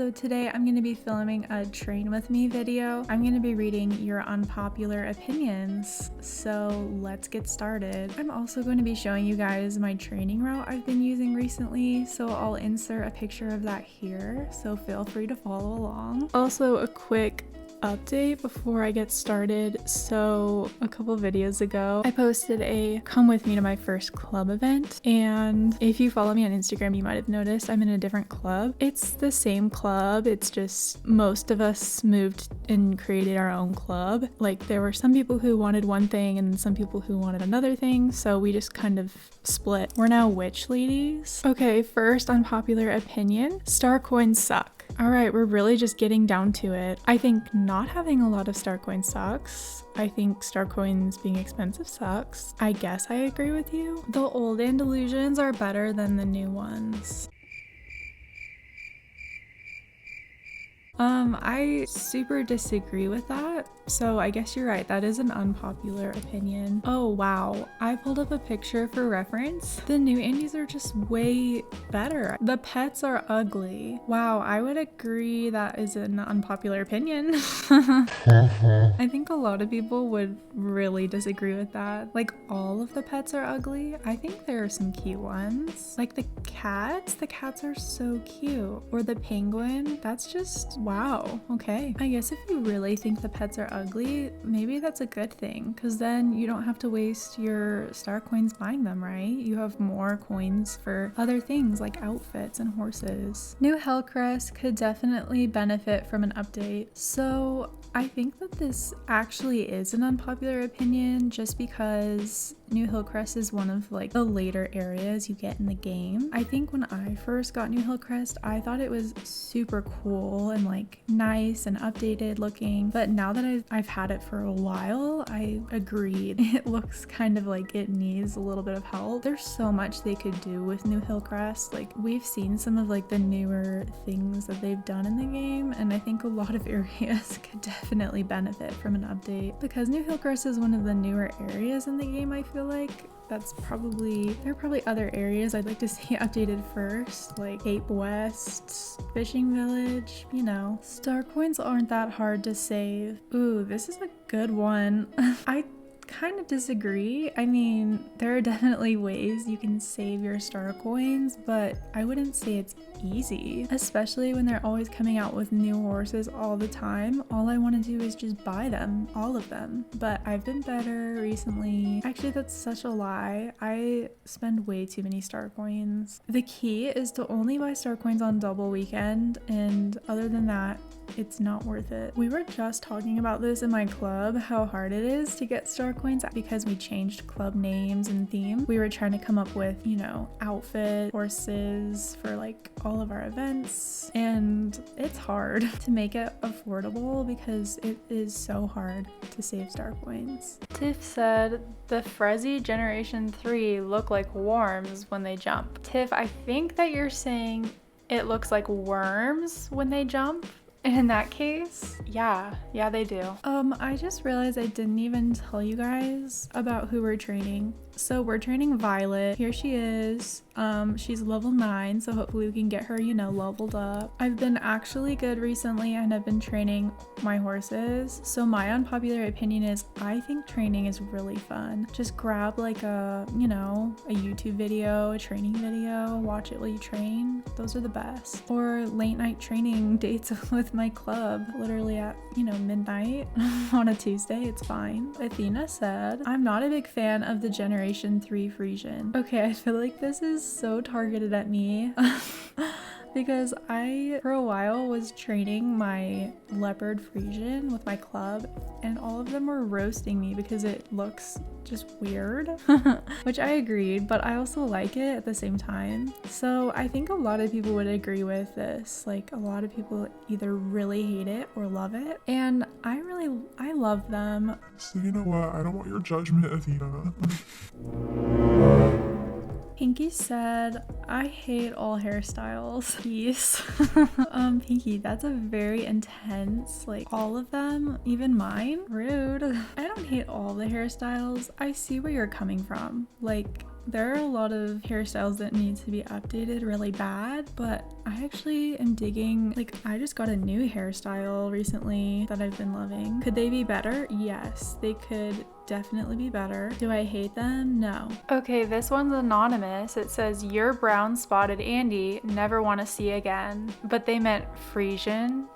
So today I'm going to be filming a train with me video. I'm going to be reading your unpopular opinions. So let's get started. I'm also going to be showing you guys my training route I've been using recently. So I'll insert a picture of that here. So feel free to follow along. Also a quick update before I get started. So a couple videos ago I posted a come with me to my first club event, and if you follow me on Instagram you might have noticed I'm in a different club. It's the same club, it's just most of us moved and created our own club. Like there were some people who wanted one thing and some people who wanted another thing, so we just kind of split. We're now witch ladies. Okay, first unpopular opinion, star coins suck. Alright, we're really just getting down to it. I think not having a lot of star coins sucks. I think star coins being expensive sucks. I guess I agree with you. The old Andalusians are better than the new ones. I super disagree with that. So I guess you're right, that is an unpopular opinion. Oh wow, I pulled up a picture for reference. The new Andes are just way better. The pets are ugly. Wow, I would agree that is an unpopular opinion. I think a lot of people would really disagree with that. Like all of the pets are ugly. I think there are some cute ones. Like the cats are so cute. Or the penguin, that's just wow. Okay, I guess if you really think the pets are ugly, maybe that's a good thing, because then you don't have to waste your star coins buying them, right? You have more coins for other things like outfits and horses. New Hellcrest could definitely benefit from an update. So I think that this actually is an unpopular opinion just because New Hillcrest is one of like the later areas you get in the game. I think when I first got New Hillcrest, I thought it was super cool and like nice and updated looking, but now that I've had it for a while, I agreed. It looks kind of like it needs a little bit of help. There's so much they could do with New Hillcrest. Like we've seen some of like the newer things that they've done in the game, and I think a lot of areas could definitely benefit from an update. Because New Hillcrest is one of the newer areas in the game, I feel like there are probably other areas I'd like to see updated first, like Cape West, Fishing Village, you know. Star coins aren't that hard to save. Ooh, this is a good one. I kind of disagree. I mean, there are definitely ways you can save your star coins, but I wouldn't say it's easy, especially when they're always coming out with new horses all the time. All I want to do is just buy them, all of them. But I've been better recently. Actually, that's such a lie. I spend way too many star coins. The key is to only buy star coins on double weekend, and other than that, it's not worth it. We were just talking about this in my club, how hard it is to get star coins because we changed club names and theme. We were trying to come up with, you know, outfit, horses for like all of our events, and it's hard to make it affordable because it is so hard to save star coins. Tiff said the Frezzy Generation 3 look like worms when they jump. Tiff, I think that you're saying it looks like worms when they jump. In that case, yeah, they do. I just realized I didn't even tell you guys about who we're training. So we're training Violet. Here she is. She's level 9, so hopefully we can get her, you know, leveled up. I've been actually good recently and I've been training my horses. So my unpopular opinion is I think training is really fun. Just grab like a, you know, a YouTube video, a training video, watch it while you train. Those are the best. Or late night training dates with my club, literally at, you know, midnight on a Tuesday. It's fine. Athena said, I'm not a big fan of the Generation 3 Frisian. Okay, I feel like this is so targeted at me because I, for a while, was training my leopard Frisian with my club, and all of them were roasting me because it looks just weird, which I agreed, but I also like it at the same time. So I think a lot of people would agree with this. Like a lot of people either really hate it or love it, and I love them. So you know what? I don't want your judgment, Athena. Pinky said, I hate all hairstyles. Peace. Pinky, that's a very intense, like all of them, even mine. Rude. I don't hate all the hairstyles. I see where you're coming from. Like There are a lot of hairstyles that need to be updated really bad, but I actually am digging, like I just got a new hairstyle recently that I've been loving. Could they be better? Yes, they could definitely be better. Do I hate them? No. Okay, this one's anonymous. It says, "Your brown spotted Andy, never want to see again." But they meant Frisian.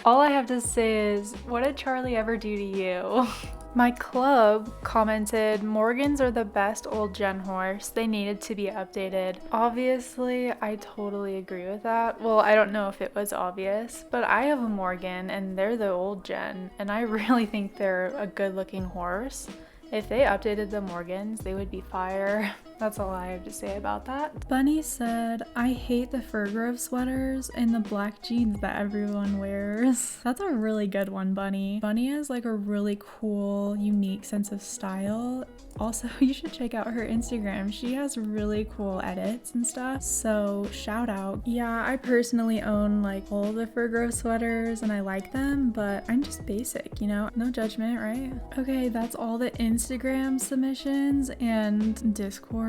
All I have to say is, what did Charlie ever do to you? My club commented, "Morgans are the best old gen horse. They needed to be updated." Obviously, I totally agree with that. Well, I don't know if it was obvious, but I have a Morgan and they're the old gen, and I really think they're a good looking horse. If they updated the Morgans, they would be fire. That's all I have to say about that. Bunny said, "I hate the fur grove sweaters and the black jeans that everyone wears." That's a really good one, Bunny. Bunny has like a really cool, unique sense of style. Also, you should check out her Instagram. She has really cool edits and stuff, so shout out. Yeah, I personally own like all the fur grove sweaters and I like them, but I'm just basic, you know? No judgment, right? Okay, that's all the Instagram submissions and Discord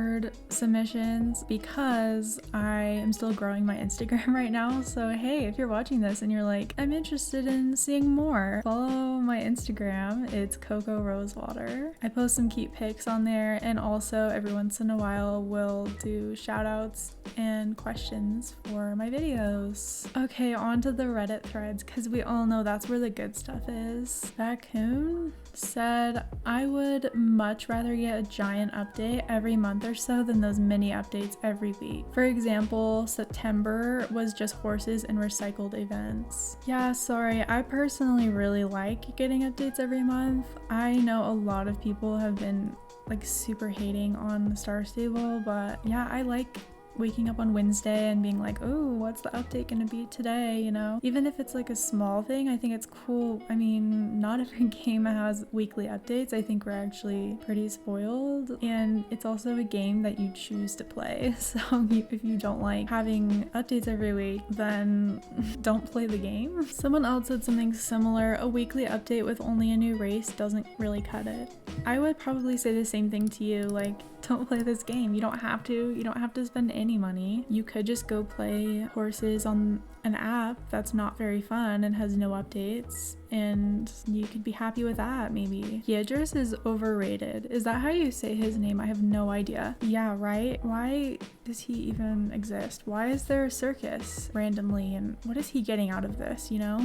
submissions because I am still growing my Instagram right now. So hey, if you're watching this and you're like, I'm interested in seeing more, follow my Instagram. It's Koko Rosewater. I post some cute pics on there, and also every once in a while we'll do shout outs and questions for my videos. Okay, on to the Reddit threads, because we all know that's where the good stuff is. Raccoon said, "I would much rather get a giant update every month or so than those mini updates every week. For example, September was just horses and recycled events." Yeah, sorry, I personally really like getting updates every month. I know a lot of people have been like super hating on the Star Stable, but yeah, I like waking up on Wednesday and being like, oh, what's the update gonna be today, you know? Even if it's like a small thing, I think it's cool. I mean, not every game has weekly updates. I think we're actually pretty spoiled, and it's also a game that you choose to play. So if you don't like having updates every week, then don't play the game. Someone else said something similar. A weekly update with only a new race doesn't really cut it. I would probably say the same thing to you, like, don't play this game. You don't have to spend any money. You could just go play horses on an app that's not very fun and has no updates, and you could be happy with that. Maybe Yedris is overrated. Is that how you say his name? I have no idea. Yeah, right? Why does he even exist? Why is there a circus randomly, and what is he getting out of this, you know?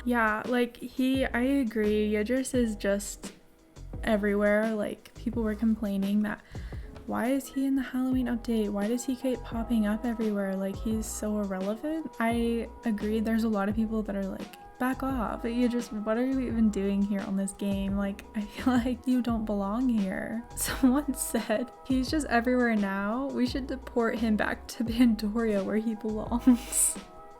Yeah, like I agree, Yedris is just everywhere. Like, people were complaining that, why is he in the Halloween update? Why does he keep popping up everywhere? Like, he's so irrelevant. I agree, there's a lot of people that are like, back off. But what are you even doing here on this game? Like, I feel like you don't belong here. Someone said, he's just everywhere now. We should deport him back to Pandoria where he belongs.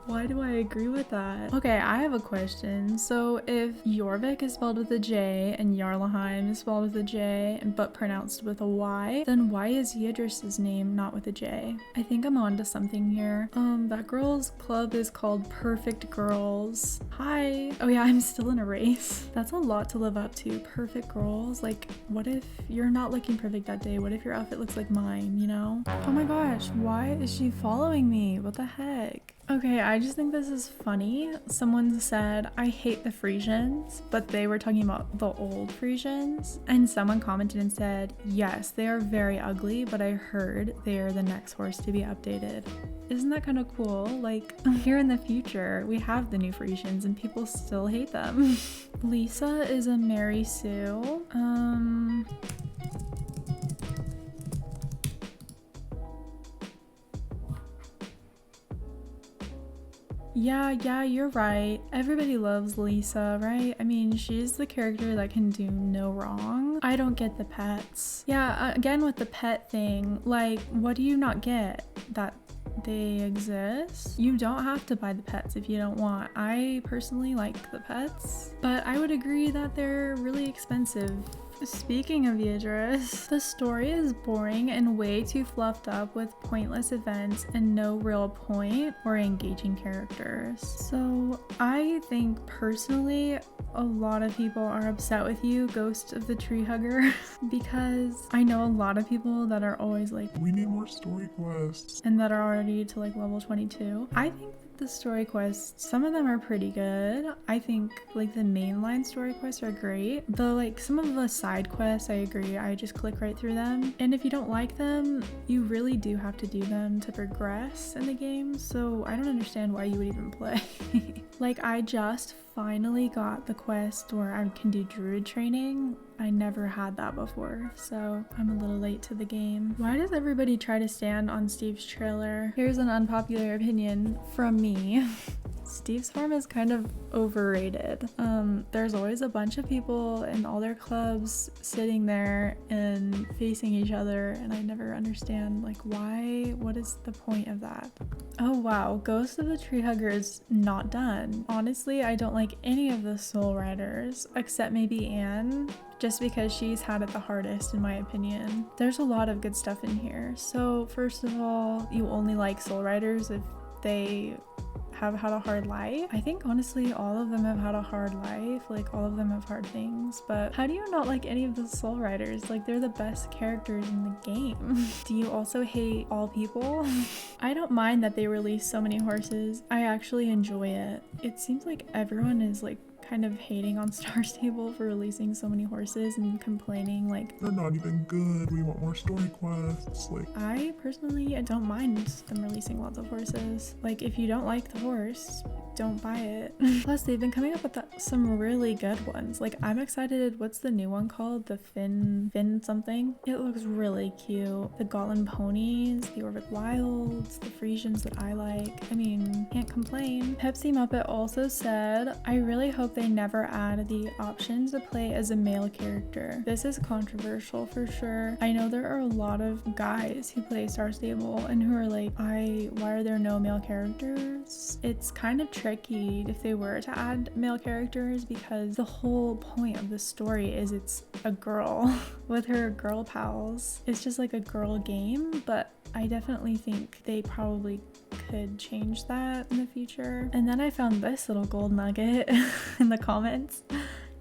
Why do I agree with that? Okay, I have a question. So if Jorvik is spelled with a J and Jarlaheim is spelled with a J but pronounced with a Y, then why is Yidris's name not with a J? I think I'm onto something here. That girl's club is called Perfect Girls. Hi. Oh yeah, I'm still in a race. That's a lot to live up to. Perfect girls. Like, what if you're not looking perfect that day? What if your outfit looks like mine, you know? Oh my gosh, why is she following me? What the heck? Okay, I just think this is funny. Someone said, I hate the Frisians, but they were talking about the old Frisians. And someone commented and said, yes, they are very ugly, but I heard they are the next horse to be updated. Isn't that kind of cool? Like, here in the future, we have the new Frisians and people still hate them. Lisa is a Mary Sue. Yeah, you're right. Everybody loves Lisa, right? I mean, she's the character that can do no wrong. I don't get the pets. Yeah, again with the pet thing, like, what do you not get? That they exist? You don't have to buy the pets if you don't want. I personally like the pets, but I would agree that they're really expensive Speaking of Beatrice, the story is boring and way too fluffed up with pointless events and no real point or engaging characters. So I think personally a lot of people are upset with you, Ghost of the Tree Hugger, because I know a lot of people that are always like, we need more story quests. And that are already to like level 22. I think the story quests, some of them are pretty good. I think like the mainline story quests are great. Though like some of the side quests, I agree, I just click right through them. And if you don't like them, you really do have to do them to progress in the game. So I don't understand why you would even play. Like I just finally got the quest where I can do druid training. I never had that before, so I'm a little late to the game. Why does everybody try to stand on Steve's trailer? Here's an unpopular opinion from me. Steve's farm is kind of overrated. There's always a bunch of people in all their clubs sitting there and facing each other, and I never understand like why, what is the point of that? Oh wow, Ghost of the Tree Hugger is not done. Honestly, I don't like any of the soul riders except maybe Anne, just because she's had it the hardest in my opinion. There's a lot of good stuff in here. So first of all, you only like soul riders if they have had a hard life. I think honestly all of them have had a hard life, like all of them have hard things, but how do you not like any of the soul riders? Like they're the best characters in the game. Do you also hate all people? I don't mind that they release so many horses. I actually enjoy it. It seems like everyone is like kind of hating on Star Stable for releasing so many horses and complaining like they're not even good, we want more story quests. Like I personally don't mind them releasing lots of horses. Like if you don't like the horse, don't buy it. Plus they've been coming up with some really good ones. Like I'm excited, what's the new one called? The Finn something? It looks really cute. The Gotland ponies, the Jorvik Wilds, the Frisians that I like. I mean, can't complain. Pepsi Muppet also said, I really hope they never add the option to play as a male character. This is controversial for sure. I know there are a lot of guys who play Star Stable and who are like, why are there no male characters? It's kind of tricky if they were to add male characters because the whole point of the story is it's a girl with her girl pals. It's just like a girl game, but I definitely think they probably could change that in the future. And then I found this little gold nugget in the comments.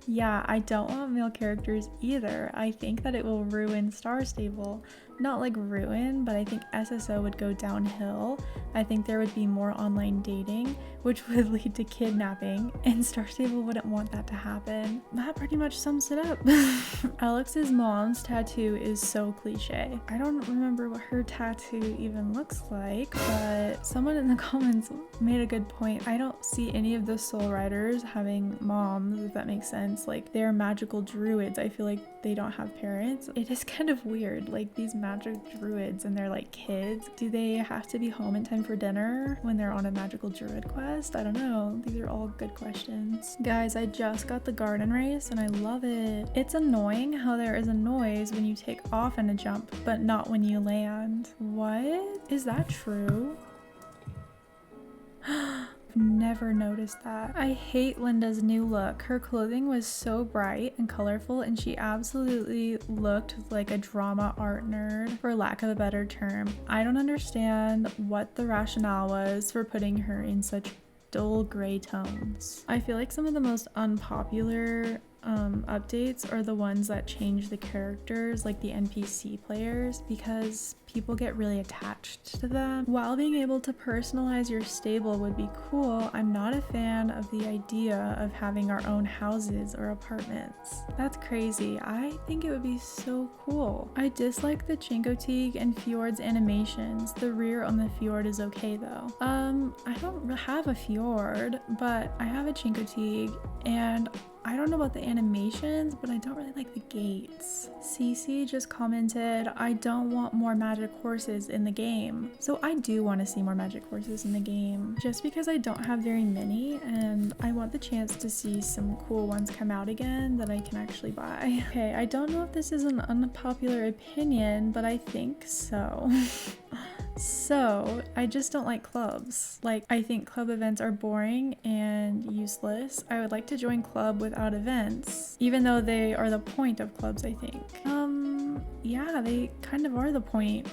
Yeah, I don't want male characters either. I think that it will ruin Star Stable. Not like ruin, but I think SSO would go downhill. I think there would be more online dating, which would lead to kidnapping, and Star Stable wouldn't want that to happen. That pretty much sums it up. Alex's mom's tattoo is so cliche. I don't remember what her tattoo even looks like, but someone in the comments made a good point. I don't see any of the soul riders having moms, if that makes sense. Like they're magical druids. I feel like they don't have parents. It is kind of weird, like these magic druids and they're like kids. Do they have to be home in time for dinner when they're on a magical druid quest? I don't know. These are all good questions. Guys, I just got the garden race and I love it. It's annoying how there is a noise when you take off in a jump, but not when you land. What? Is that true? Never noticed that. I hate Linda's new look. Her clothing was so bright and colorful and she absolutely looked like a drama art nerd, for lack of a better term. I don't understand what the rationale was for putting her in such dull gray tones. I feel like some of the most unpopular updates are the ones that change the characters, like the NPC players, because people get really attached to them. While being able to personalize your stable would be cool, I'm not a fan of the idea of having our own houses or apartments. That's crazy. I think it would be so cool. I dislike the Chincoteague and Fjord's animations. The rear on the Fjord is okay though. I don't have a Fjord, but I have a Chincoteague, and I don't know about the animations, but I don't really like the gates. Cece just commented, I don't want more magic horses in the game. So I do want to see more magic horses in the game, just because I don't have very many and I want the chance to see some cool ones come out again that I can actually buy. Okay, I don't know if this is an unpopular opinion, but I think so. So I just don't like clubs. Like, I think club events are boring and useless. I would like to join club without events, even though they are the point of clubs, I think. Yeah, they kind of are the point.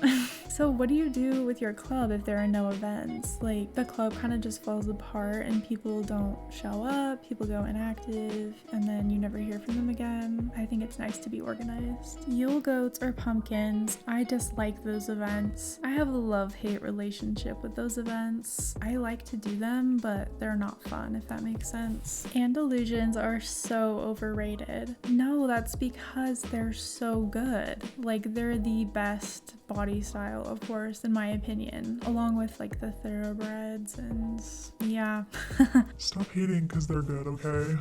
So what do you do with your club if there are no events? Like, the club kind of just falls apart and people don't show up, people go inactive, and then you never hear from them again. I think it's nice to be organized. Yule goats or pumpkins, I dislike those events. I have a love-hate relationship with those events. I like to do them, but they're not fun, if that makes sense. And illusions are so overrated. No, that's because they're so good. Like, they're the best body style, of course, in my opinion, along with like the thoroughbreds, and yeah. Stop hating because they're good, okay?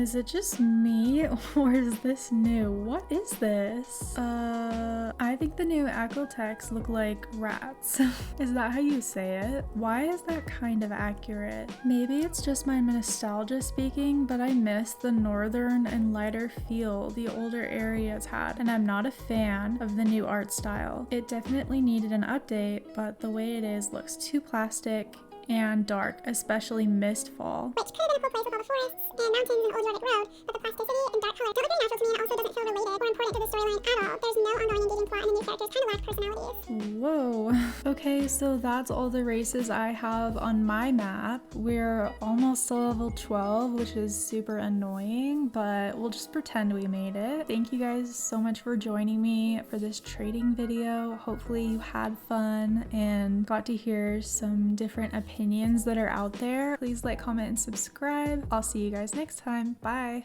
Is it just me or is this new? What is this? I think the new Aquatex look like rats. Is that how you say it? Why is that kind of accurate? Maybe it's just my nostalgia speaking, but I miss the northern and lighter feel the older areas had, and I'm not a fan of the new art style. It definitely needed an update, but the way it is looks too plastic and dark, especially Mistfall. Which could have been a cool place with all the forests and mountains and old Jorvik Road, but the plasticity and dark color don't look very natural to me, and also doesn't feel related or important to the storyline at all. There's no ongoing engaging plot, and the new characters kind of lack personalities. Whoa. Okay, so that's all the races I have on my map. We're almost to level 12, which is super annoying, but we'll just pretend we made it. Thank you guys so much for joining me for this trading video. Hopefully you had fun and got to hear some different opinions that are out there. Please like, comment, and subscribe. I'll see you guys next time. Bye.